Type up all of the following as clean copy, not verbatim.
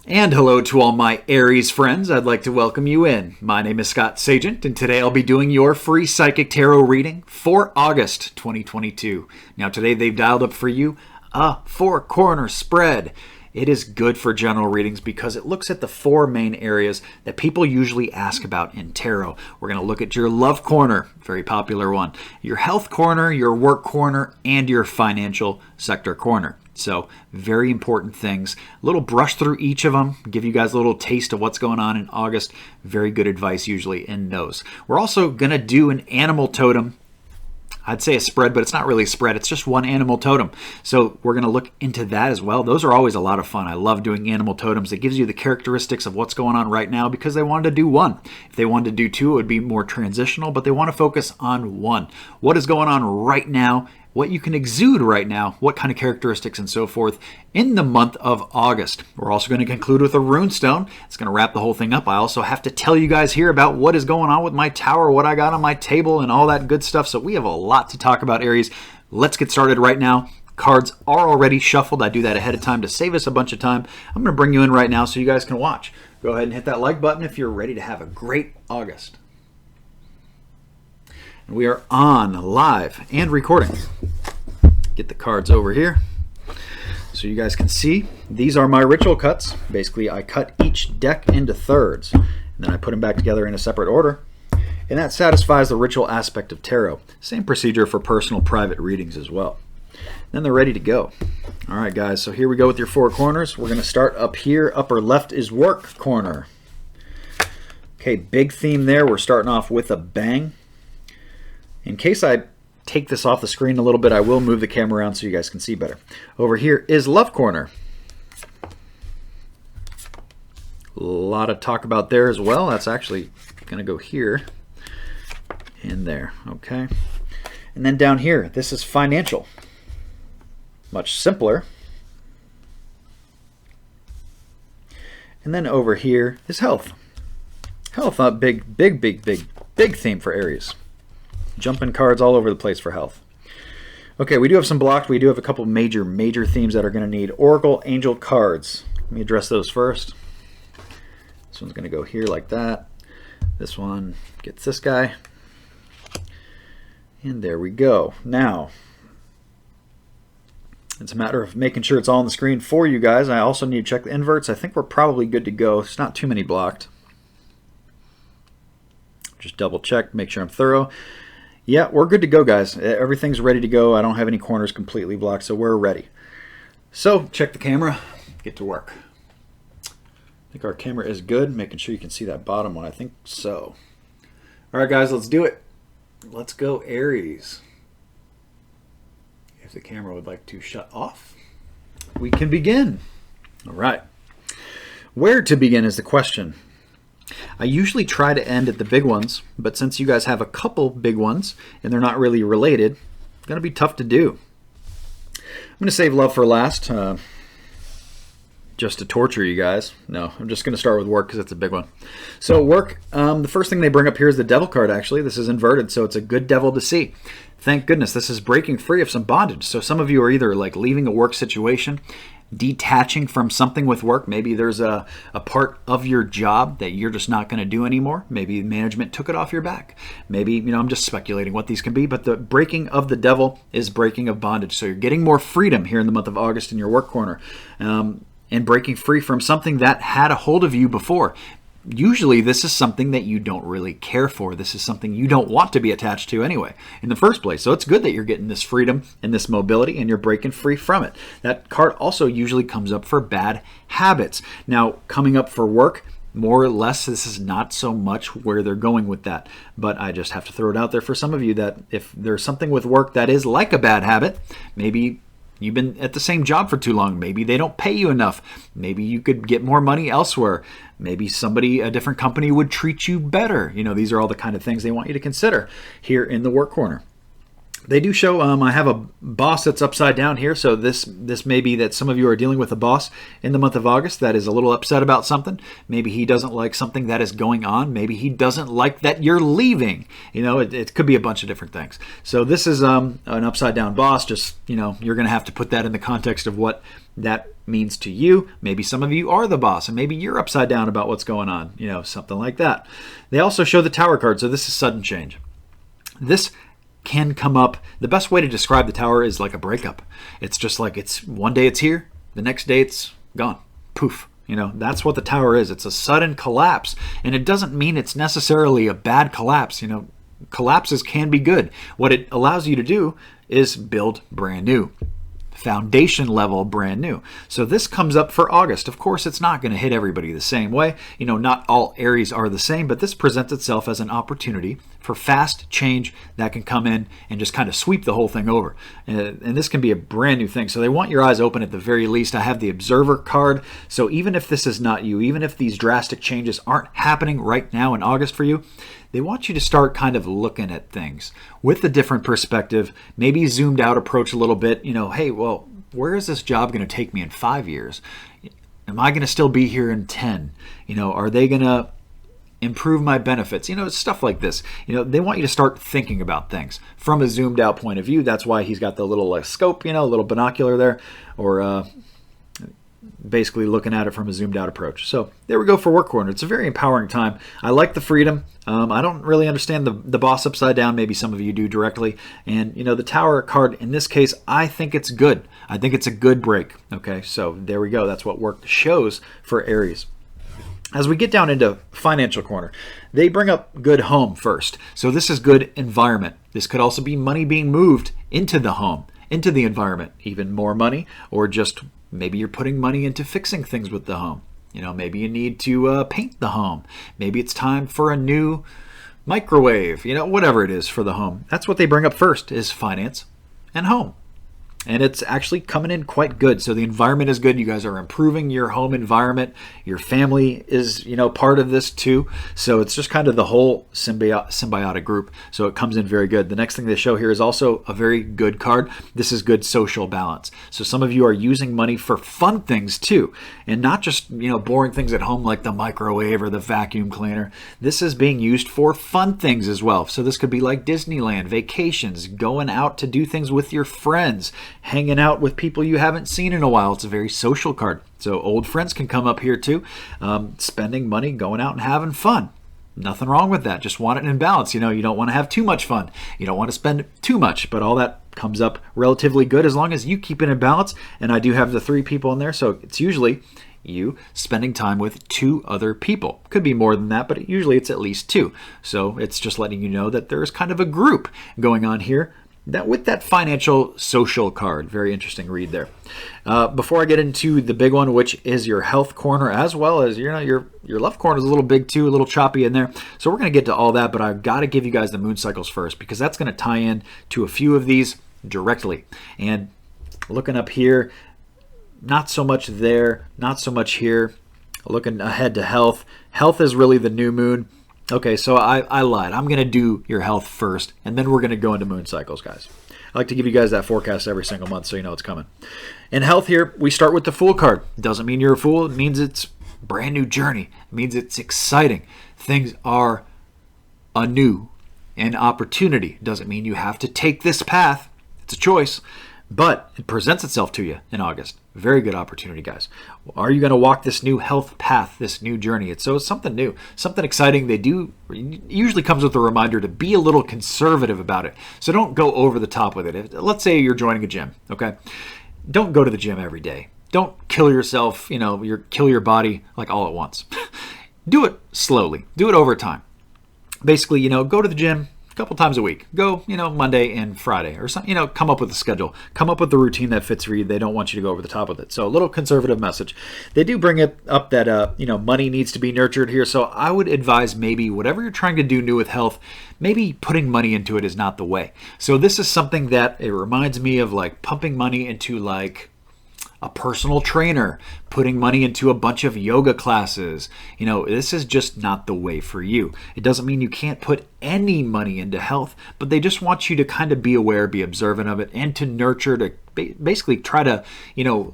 And hello to all my Aries friends. I'd like to welcome you in. My name is Scott Sagent, and today I'll be doing your free psychic tarot reading for August 2022. Now today they've dialed up for you a 4-corner spread. It is good for general readings because it looks at the 4 main areas that people usually ask about in tarot. We're going to look at your love corner, very popular one, your health corner, your work corner, and your financial sector corner. So very important things. A little brush through each of them, give you guys a little taste of what's going on in August. Very good advice usually in those. We're also going to do an animal totem. I'd say a spread, but it's not really a spread. It's just one animal totem. So we're going to look into that as well. Those are always a lot of fun. I love doing animal totems. It gives you the characteristics of what's going on right now because they wanted to do one. If they wanted to do 2, it would be more transitional, but they want to focus on 1. What is going on right now? What you can exude right now, what kind of characteristics and so forth in the month of August. We're also going to conclude with a runestone. It's going to wrap the whole thing up. I also have to tell you guys here about what is going on with my tower, what I got on my table, and all that good stuff. So we have a lot to talk about, Aries. Let's get started right now. Cards are already shuffled. I do that ahead of time to save us a bunch of time. I'm going to bring you in right now so you guys can watch. Go ahead and hit that like button if you're ready to have a great August. We are on live and recording. Get the cards over here so you guys can see. These are my ritual cuts. Basically, I cut each deck into thirds, and then I put them back together in a separate order, and that satisfies the ritual aspect of tarot. Same procedure for personal private readings as well. Then they're ready to go. All right, guys, so here we go with your 4 corners. We're going to start up here. Upper left is work corner. Okay, big theme there. We're starting off with a bang. In case I take this off the screen a little bit, I will move the camera around so you guys can see better. Over here is love corner. A lot of talk about there as well. That's actually going to go here and there. Okay. And then down here, this is financial. Much simpler. And then over here is health. Health, big theme for Aries. Jumping cards all over the place for health. Okay, we do have some blocked. We do have a couple major themes that are going to need Oracle Angel cards. Let me address those first. This one's going to go here like that. This one gets this guy. And there we go. Now, it's a matter of making sure it's all on the screen for you guys. I also need to check the inverts. I think we're probably good to go. It's not too many blocked. Just double check, make sure I'm thorough. Yeah, we're good to go, guys. Everything's ready to go. I don't have any corners completely blocked, so we're ready. So, check the camera, get to work. I think our camera is good, making sure you can see that bottom one. I think so. All right, guys, let's do it. Let's go, Aries. If the camera would like to shut off, we can begin. All right. Where to begin is the question. I usually try to end at the big ones, but since you guys have a couple big ones and they're not really related, it's going to be tough to do. I'm going to save love for last, just to torture you guys. No, I'm just going to start with work because it's a big one. So work, the first thing they bring up here is the devil card, actually. This is inverted, so it's a good devil to see. Thank goodness, this is breaking free of some bondage. So some of you are either like leaving a work situation, detaching from something with work. Maybe there's a part of your job that you're just not going to do anymore. Maybe management took it off your back. Maybe, I'm just speculating what these can be, but the breaking of the devil is breaking of bondage. So you're getting more freedom here in the month of August in your work corner, and breaking free from something that had a hold of you before. Usually this is something that you don't really care for. This is something you don't want to be attached to anyway in the first place. So it's good that you're getting this freedom and this mobility and you're breaking free from it. That card also usually comes up for bad habits. Now, coming up for work, more or less, this is not so much where they're going with that. But I just have to throw it out there for some of you that if there's something with work that is like a bad habit, maybe you've been at the same job for too long. Maybe they don't pay you enough. Maybe you could get more money elsewhere. Maybe a different company would treat you better. These are all the kind of things they want you to consider here in the work corner. They do show, I have a boss that's upside down here, so this may be that some of you are dealing with a boss in the month of August that is a little upset about something. Maybe he doesn't like something that is going on. Maybe he doesn't like that you're leaving. It could be a bunch of different things. So this is an upside down boss. Just, you're going to have to put that in the context of what that means to you. Maybe some of you are the boss, and maybe you're upside down about what's going on, something like that. They also show the Tower card, so this is sudden change. This can come up. The best way to describe the Tower is like a breakup. It's just like it's one day it's here, the next day it's gone. Poof. That's what the Tower is. It's a sudden collapse, and it doesn't mean it's necessarily a bad collapse. Collapses can be good. What it allows you to do is build brand new. Foundation level brand new. So this comes up for August. Of course, it's not going to hit everybody the same way. Not all Aries are the same, but this presents itself as an opportunity for fast change that can come in and just kind of sweep the whole thing over. And this can be a brand new thing. So they want your eyes open at the very least. I have the Observer card. So even if this is not you, even if these drastic changes aren't happening right now in August for you, they want you to start kind of looking at things with a different perspective, maybe zoomed out approach a little bit. Hey, well, where is this job going to take me in 5 years? Am I going to still be here in 10? Are they going to improve my benefits? Stuff like this. They want you to start thinking about things from a zoomed out point of view. That's why he's got the little scope, a little binocular there, or basically looking at it from a zoomed out approach. So there we go for work corner. It's a very empowering time. I like the freedom. I don't really understand the boss upside down. Maybe some of you do directly. And the Tower card in this case, I think it's good. I think it's a good break. Okay, so there we go. That's what work shows for Aries. As we get down into financial corner, they bring up good home first. So this is good environment. This could also be money being moved into the home, into the environment, even more money, or just maybe you're putting money into fixing things with the home. Maybe you need to paint the home. Maybe it's time for a new microwave, whatever it is for the home. That's what they bring up first is finance and home. And it's actually coming in quite good. So the environment is good. You guys are improving your home environment. Your family is, part of this too. So it's just kind of the whole symbiotic group. So it comes in very good. The next thing they show here is also a very good card. This is good social balance. So some of you are using money for fun things too. And not just, boring things at home like the microwave or the vacuum cleaner. This is being used for fun things as well. So this could be like Disneyland, vacations, going out to do things with your friends, hanging out with people you haven't seen in a while. It's a very social card. So old friends can come up here too. Spending money, going out and having fun. Nothing wrong with that. Just want it in balance. You don't want to have too much fun. You don't want to spend too much, but all that comes up relatively good as long as you keep it in balance. And I do have the 3 people in there. So it's usually you spending time with 2 other people. Could be more than that, but usually it's at least 2. So it's just letting you know that there's kind of a group going on here. That with that financial social card. Very interesting read there. Before I get into the big one, which is your health corner, as well as your love corner is a little big too, a little choppy in there. So we're going to get to all that, but I've got to give you guys the moon cycles first because that's going to tie in to a few of these directly. And looking up here, not so much there, not so much here. Looking ahead to health. Health is really the new moon. Okay, so I lied. I'm going to do your health first, and then we're going to go into moon cycles, guys. I like to give you guys that forecast every single month so you know it's coming. In health here, we start with the Fool card. Doesn't mean you're a fool. It means it's a brand new journey. It means it's exciting. Things are anew. An opportunity. Doesn't mean you have to take this path. It's a choice. But it presents itself to you in August. Very good opportunity, guys. Are you going to walk this new health path, this new journey? It's something new, something exciting. They do usually comes with a reminder to be a little conservative about it. So don't go over the top with it. Let's say you're joining a gym, okay? Don't go to the gym every day. Don't kill yourself, kill your body like all at once. Do it slowly. Do it over time. Basically, go to the gym couple times a week. Go, Monday and Friday or something, come up with a schedule. Come up with the routine that fits for you. They don't want you to go over the top with it. So a little conservative message. They do bring it up that, money needs to be nurtured here. So I would advise maybe whatever you're trying to do new with health, maybe putting money into it is not the way. So this is something that it reminds me of like pumping money into like, a personal trainer, putting money into a bunch of yoga classes. This is just not the way for you. It doesn't mean you can't put any money into health, but they just want you to kind of be aware, be observant of it, and to nurture, to basically try to,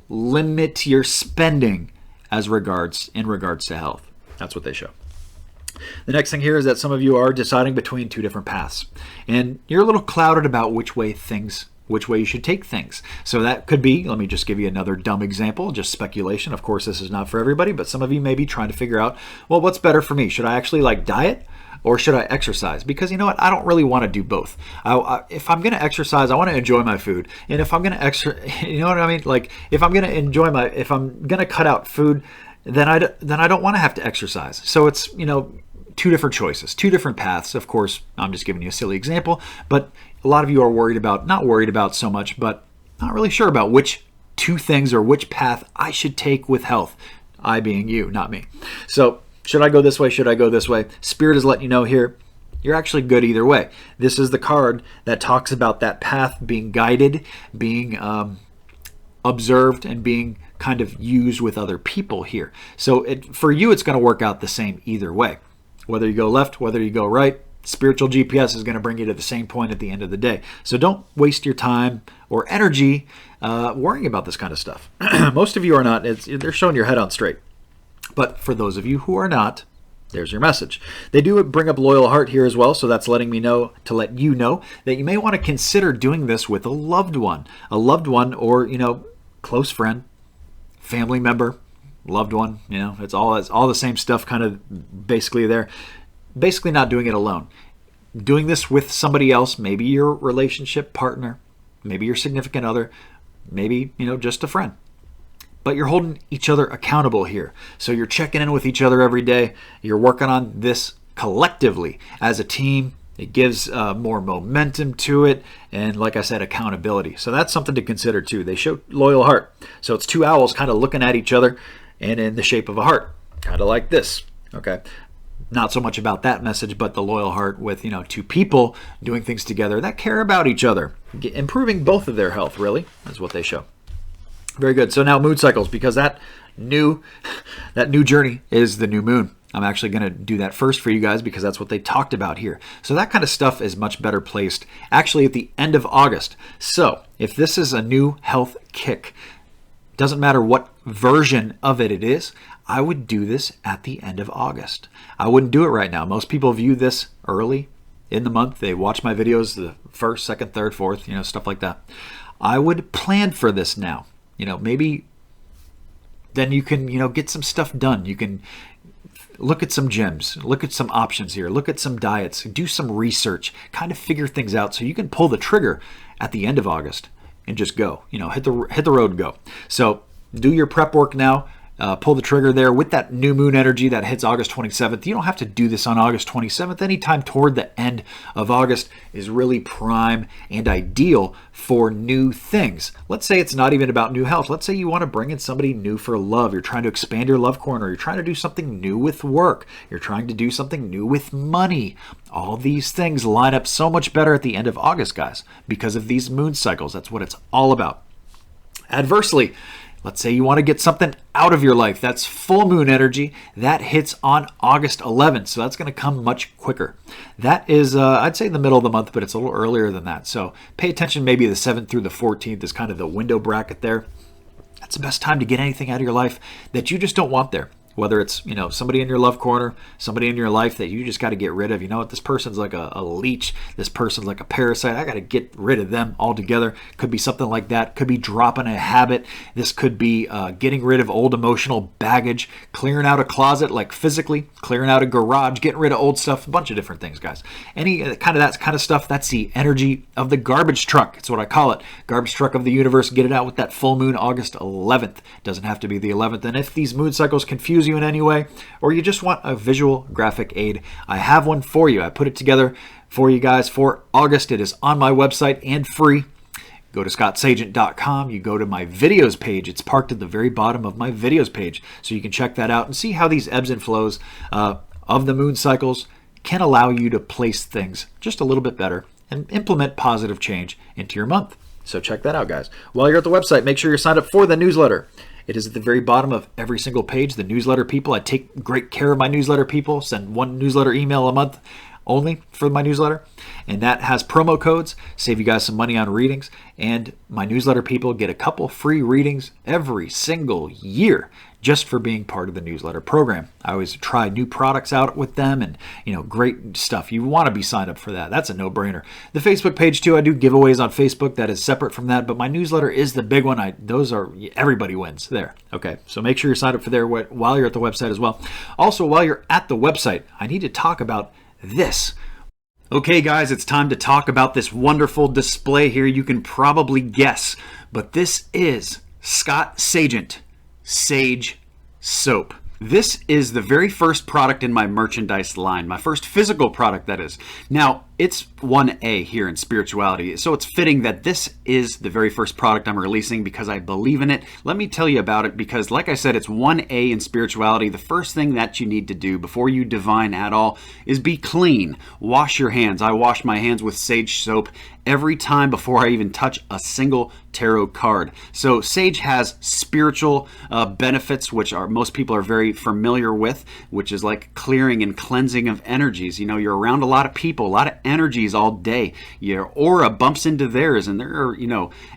limit your spending in regards to health. That's what they show. The next thing here is that some of you are deciding between two different paths, and you're a little clouded about which way you should take things. So that could be, let me just give you another dumb example, just speculation. Of course, this is not for everybody, but some of you may be trying to figure out, well, what's better for me? Should I actually diet, or should I exercise? Because you know what? I don't really want to do both. If I'm going to exercise, I want to enjoy my food. And if I'm going to you know what I mean? If I'm going to if I'm going to cut out food, then I don't want to have to exercise. So it's, two different choices, two different paths. Of course, I'm just giving you a silly example, but a lot of you are not worried about so much, but not really sure about which two things or which path I should take with health. I being you, not me. So should I go this way? Should I go this way? Spirit is letting you know here, you're actually good either way. This is the card that talks about that path being guided, being observed, and being kind of used with other people here. So for you, it's going to work out the same either way. Whether you go left, whether you go right, spiritual GPS is going to bring you to the same point at the end of the day. So don't waste your time or energy worrying about this kind of stuff. Most of you are not. They're showing your head on straight. But for those of you who are not, there's your message. They do bring up loyal heart here as well, so that's letting me know, to let you know that you may want to consider doing this with a loved one or, close friend, family member, loved one. It's all the same stuff kind of basically there. Basically not doing it alone. Doing this with somebody else, maybe your relationship partner, maybe your significant other, maybe, just a friend. But you're holding each other accountable here. So you're checking in with each other every day. You're working on this collectively as a team. It gives more momentum to it. And like I said, accountability. So that's something to consider too. They show loyal heart. So it's two owls kind of looking at each other and in the shape of a heart, kind of like this. Okay. Not so much about that message, but the loyal heart with, two people doing things together that care about each other, improving both of their health, really, is what they show. Very good. So now moon cycles, because that new journey is the new moon. I'm actually going to do that first for you guys because that's what they talked about here. So that kind of stuff is much better placed actually at the end of August. So if this is a new health kick, doesn't matter what version of it is, I would do this at the end of August. I wouldn't do it right now. Most people view this early in the month. They watch my videos the 1st, 2nd, 3rd, 4th, stuff like that. I would plan for this now. Maybe then you can, get some stuff done. You can look at some gyms, look at some options here, look at some diets, do some research, kind of figure things out so you can pull the trigger at the end of August and just go, hit the road and go. So do your prep work now. Pull the trigger there with that new moon energy that hits August 27th. You don't have to do this on August 27th. Anytime toward the end of August is really prime and ideal for new things. Let's say it's not even about new health. Let's say you want to bring in somebody new for love. You're trying to expand your love corner. You're trying to do something new with work. You're trying to do something new with money. All these things line up so much better at the end of August, guys, because of these moon cycles. That's what it's all about. Adversely, let's say you want to get something out of your life. That's full moon energy. That hits on August 11th. So that's going to come much quicker. That is, I'd say in the middle of the month, but it's a little earlier than that. So pay attention. Maybe the 7th through the 14th is kind of the window bracket there. That's the best time to get anything out of your life that you just don't want there. Whether it's, somebody in your love corner, somebody in your life that you just got to get rid of. You know what? This person's like a leech. This person's like a parasite. I got to get rid of them altogether. Could be something like that. Could be dropping a habit. This could be getting rid of old emotional baggage, clearing out a closet, like physically, clearing out a garage, getting rid of old stuff, a bunch of different things, guys. Any kind of that kind of stuff, that's the energy of the garbage truck. It's what I call it. Garbage truck of the universe. Get it out with that full moon August 11th. Doesn't have to be the 11th. And if these moon cycles confuse you in any way, or you just want a visual graphic aid, I have one for you. I put it together for you guys for August. It is on my website and free. Go to scottsagent.com. You go to my videos page. It's parked at the very bottom of my videos page, so you can check that out and see how these ebbs and flows of the moon cycles can allow you to place things just a little bit better and implement positive change into your month. So check that out, guys. While you're at the website, make sure you're signed up for the newsletter. It is at the very bottom of every single page. The newsletter people, I take great care of my newsletter people, send one newsletter email a month only for my newsletter. And that has promo codes, save you guys some money on readings. And my newsletter people get a couple free readings every single year just for being part of the newsletter program. I always try new products out with them and, great stuff. You want to be signed up for that. That's a no-brainer. The Facebook page too, I do giveaways on Facebook. That is separate from that, but my newsletter is the big one. Everybody wins there. Okay, so make sure you're signed up for there while you're at the website as well. Also, while you're at the website, I need to talk about this. Okay, guys, it's time to talk about this wonderful display here. You can probably guess, but this is Scott Sagent Sage Soap. This is the very first product in my merchandise line, my first physical product, that is. Now, it's 1A here in spirituality, so it's fitting that this is the very first product I'm releasing because I believe in it. Let me tell you about it because, like I said, it's 1A in spirituality. The first thing that you need to do before you divine at all is be clean. Wash your hands. I wash my hands with sage soap every time before I even touch a single tarot card. So sage has spiritual benefits, which most people are very familiar with, which is like clearing and cleansing of energies. You're around a lot of people, a lot of energies all day. Your aura bumps into theirs, and there are,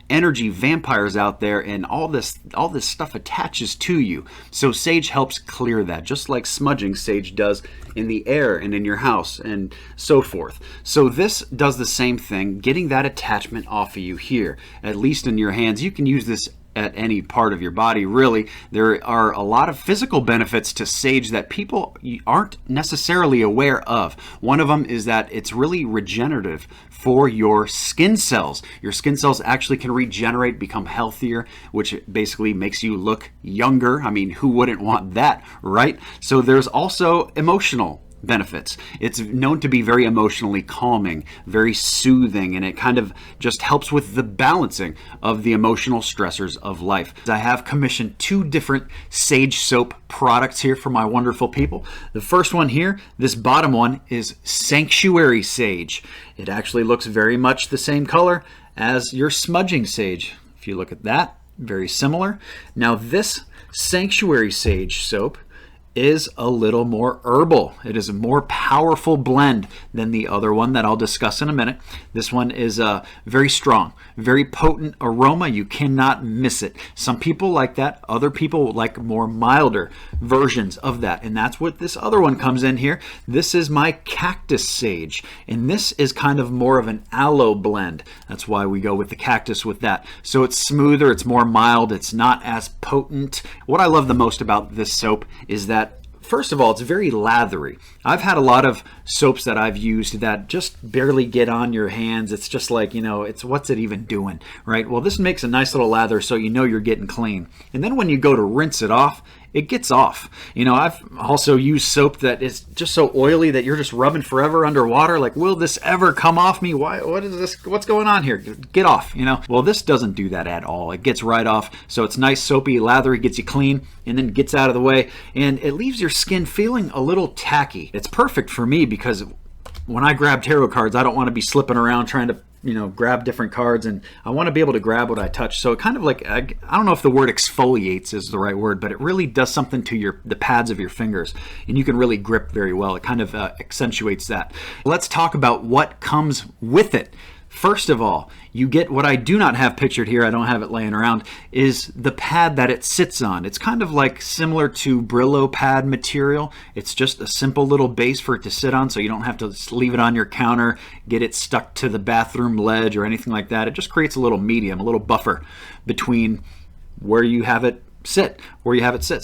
energy vampires out there, and all this stuff attaches to you. So sage helps clear that, just like smudging sage does in the air and in your house and so forth. So this does the same thing, getting that attachment off of you here, at least in your hands. You can use this at any part of your body, really. There are a lot of physical benefits to sage that people aren't necessarily aware of. One of them is that it's really regenerative for your skin cells. Your skin cells actually can regenerate, become healthier, which basically makes you look younger. I mean, who wouldn't want that, right? So there's also emotional benefits. It's known to be very emotionally calming, very soothing, and it kind of just helps with the balancing of the emotional stressors of life. I have commissioned 2 different sage soap products here for my wonderful people. The first one here, this bottom one, is Sanctuary Sage. It actually looks very much the same color as your smudging sage. If you look at that, very similar. Now this Sanctuary Sage soap is a little more herbal. It is a more powerful blend than the other one that I'll discuss in a minute. This one is very strong, very potent aroma. You cannot miss it. Some people like that. Other people like more milder versions of that. And that's what this other one comes in here. This is my Cactus Sage. And this is kind of more of an aloe blend. That's why we go with the cactus with that. So it's smoother, it's more mild, it's not as potent. What I love the most about this soap is that, first of all, it's very lathery. I've had a lot of soaps that I've used that just barely get on your hands. It's just like, it's what's it even doing, right? Well, this makes a nice little lather so you're getting clean. And then when you go to rinse it off, it gets off. I've also used soap that is just so oily that you're just rubbing forever underwater. Like, will this ever come off me? What is this? What's going on here? Get off, Well, this doesn't do that at all. It gets right off. So it's nice, soapy, lathery, gets you clean, and then gets out of the way. And it leaves your skin feeling a little tacky. It's perfect for me because when I grab tarot cards, I don't want to be slipping around trying to grab different cards, and I want to be able to grab what I touch. So it kind of like, I don't know if the word exfoliates is the right word, but it really does something to the pads of your fingers, and you can really grip very well. It kind of accentuates that. Let's talk about what comes with it. First of all, you get what I do not have pictured here, I don't have it laying around, is the pad that it sits on. It's kind of like similar to Brillo pad material. It's just a simple little base for it to sit on, so you don't have to leave it on your counter, get it stuck to the bathroom ledge or anything like that. It just creates a little medium, a little buffer between where you have it sit,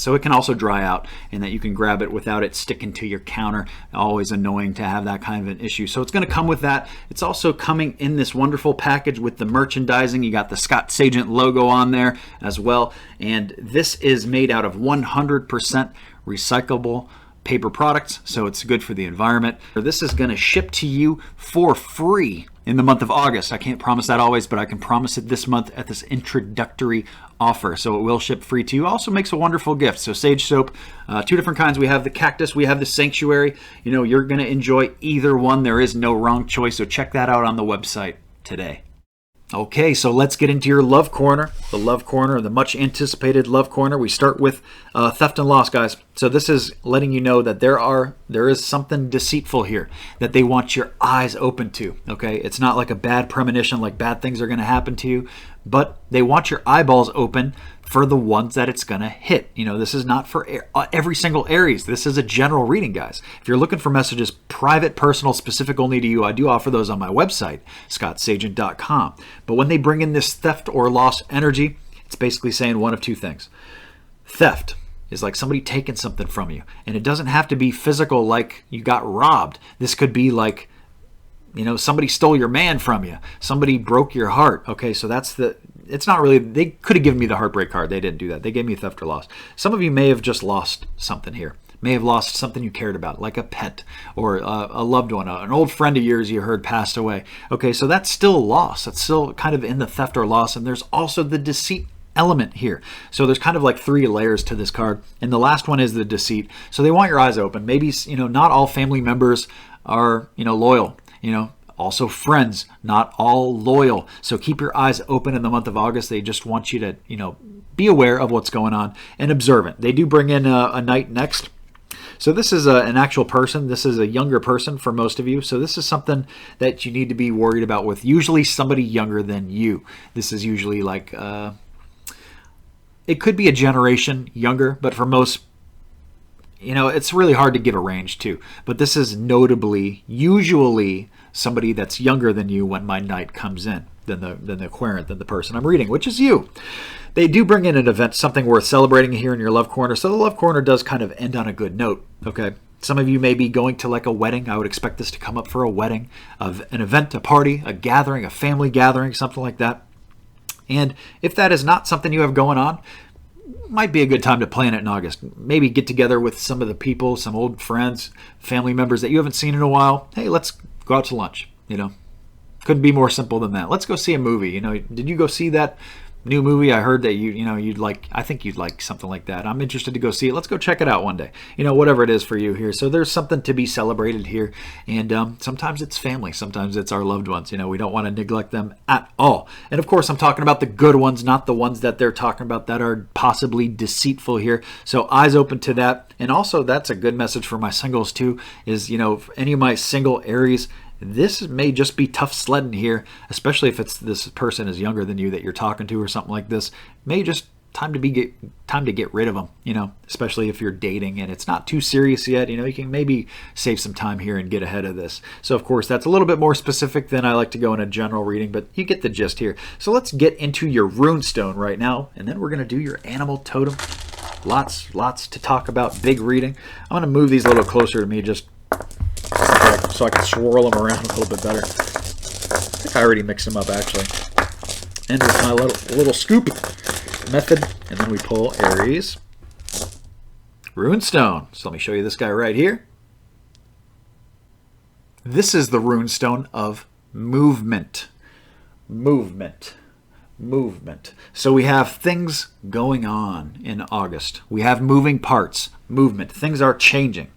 so it can also dry out and that you can grab it without it sticking to your counter. Always annoying to have that kind of an issue. So it's going to come with that. It's also coming in this wonderful package with the merchandising. You got the Scott Sagent logo on there as well, and this is made out of 100% recyclable paper products, so it's good for the environment. This is going to ship to you for free in the month of August. I can't promise that always, but I can promise it this month at this introductory offer. So it will ship free to you. Also makes a wonderful gift. So sage soap, 2 different kinds. We have the cactus, we have the sanctuary. You're going to enjoy either one. There is no wrong choice. So check that out on the website today. Okay, so let's get into your love corner, the much anticipated love corner. We start with theft and loss, guys. So this is letting you know that there is something deceitful here that they want your eyes open to. Okay, it's not like a bad premonition, like bad things are going to happen to you, but they want your eyeballs open for the ones that it's going to hit. You know, this is not for every single Aries. This is a general reading, guys. If you're looking for messages, private, personal, specific only to you, I do offer those on my website, scottsagent.com. But when they bring in this theft or loss energy, it's basically saying one of two things. Theft is like somebody taking something from you. And it doesn't have to be physical, like you got robbed. This could be like, you know, somebody stole your man from you. Somebody broke your heart. Okay, so it's not really, they could have given me the heartbreak card. They didn't do that. They gave me theft or loss. Some of you may have just lost something here. May have lost something you cared about, like a pet or a loved one, an old friend of yours you heard passed away. Okay, so that's still loss. That's still kind of in the theft or loss. And there's also the deceit element here. So there's kind of like 3 layers to this card. And the last one is the deceit. So they want your eyes open. Maybe, you know, not all family members are, you know, loyal. You know, also friends, not all loyal. So keep your eyes open in the month of August. They just want you to, you know, be aware of what's going on and observant. They do bring in a knight next. So this is an actual person. This is a younger person for most of you. So this is something that you need to be worried about with usually somebody younger than you. This is usually like, it could be a generation younger, but for most, you know, it's really hard to give a range too. But this is notably, usually somebody that's younger than you when my knight comes in, than the querent, than the person I'm reading, which is you. They do bring in an event, something worth celebrating here in your love corner. So the love corner does kind of end on a good note, okay? Some of you may be going to like a wedding. I would expect this to come up for a wedding, of an event, a party, a gathering, a family gathering, something like that. And if that is not something you have going on, might be a good time to plan it in August. Maybe get together with some of the people, some old friends, family members that you haven't seen in a while. Hey, let's go out to lunch, you know. Couldn't be more simple than that. Let's go see a movie. You know, did you go see that new movie? I heard that you'd like, I think you'd like something like that. I'm interested to go see it. Let's go check it out one day. You know, whatever it is for you here. So there's something to be celebrated here. And sometimes it's family. Sometimes it's our loved ones. You know, we don't want to neglect them at all. And of course, I'm talking about the good ones, not the ones that they're talking about that are possibly deceitful here. So eyes open to that. And also, that's a good message for my singles too, is, you know, for any of my single Aries, this may just be tough sledding here, especially if it's this person is younger than you that you're talking to or something like this. May just time to get rid of them, you know, especially if you're dating and it's not too serious yet. You know, you can maybe save some time here and get ahead of this. So of course, that's a little bit more specific than I like to go in a general reading, but you get the gist here. So let's get into your rune stone right now, and then we're going to do your animal totem. Lots to talk about. Big reading. I'm going to move these a little closer to me just so I can swirl them around a little bit better. I think I already mixed them up, actually. And with my little scoop method, and then we pull Aries runestone. So let me show you this guy right here. This is the runestone of movement. Movement. So we have things going on in August. We have moving parts, movement. Things are changing.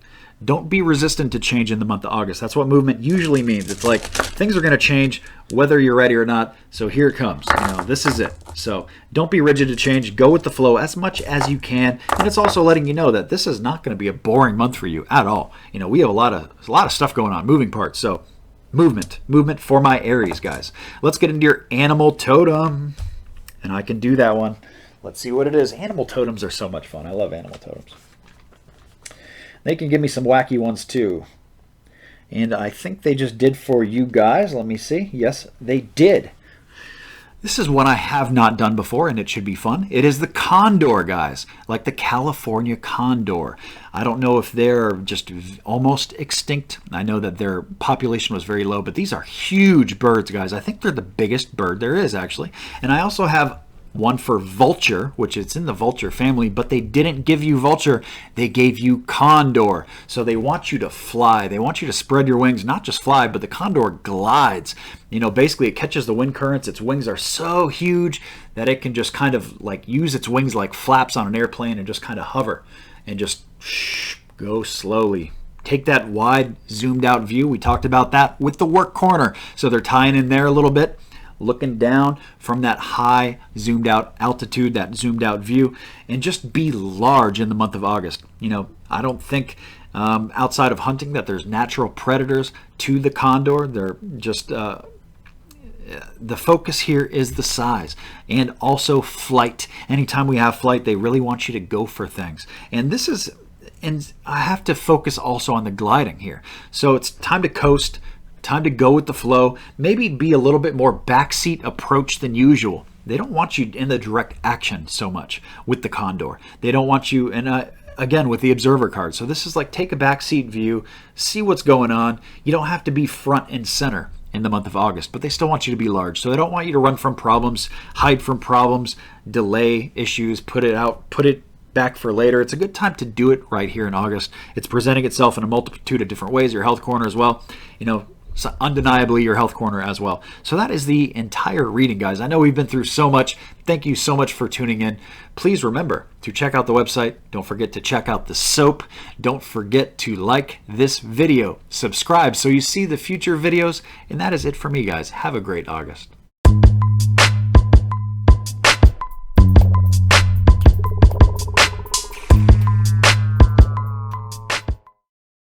Don't be resistant to change in the month of August. That's what movement usually means. It's like things are going to change whether you're ready or not. So here it comes. You know, this is it. So don't be rigid to change. Go with the flow as much as you can. And it's also letting you know that this is not going to be a boring month for you at all. You know, we have a lot of stuff going on, moving parts. So movement for my Aries, guys. Let's get into your animal totem. And I can do that one. Let's see what it is. Animal totems are so much fun. I love animal totems. They can give me some wacky ones too. And I think they just did for you guys. Let me see. Yes, they did. This is one I have not done before, and it should be fun. It is the condor, guys, like the California condor. I don't know if they're just almost extinct. I know that their population was very low, but these are huge birds, guys. I think they're the biggest bird there is, actually. And I also have one for vulture, which it's in the vulture family, but they didn't give you vulture. They gave you condor. So they want you to fly. They want you to spread your wings, not just fly, but the condor glides. You know, basically it catches the wind currents. Its wings are so huge that it can just kind of like use its wings like flaps on an airplane and just kind of hover and just go slowly. Take that wide zoomed out view. We talked about that with the work corner. So they're tying in there a little bit. looking down from that high zoomed out altitude, that zoomed out view, and just be large in the month of August. You know, I don't think outside of hunting that there's natural predators to the condor. They're just the focus here is the size and also flight. Anytime we have flight, they really want you to go for things. And this is, and I have to focus also on the gliding here. So it's time to coast, time to go with the flow, maybe be a little bit more backseat approach than usual. They don't want you in the direct action so much with the condor. They don't want you, and again, with the observer card. So this is like take a backseat view, see what's going on. You don't have to be front and center in the month of August, but they still want you to be large. So they don't want you to run from problems, hide from problems, delay issues, put it back for later. It's a good time to do it right here in August. It's presenting itself in a multitude of different ways. Your health corner as well, you know, so undeniably your health corner as well. So that is the entire reading, guys. I know we've been through so much. Thank you so much for tuning in. Please remember to check out the website. Don't forget to check out the soap. Don't forget to like this video, subscribe so you see the future videos. And that is it for me, guys. Have a great August.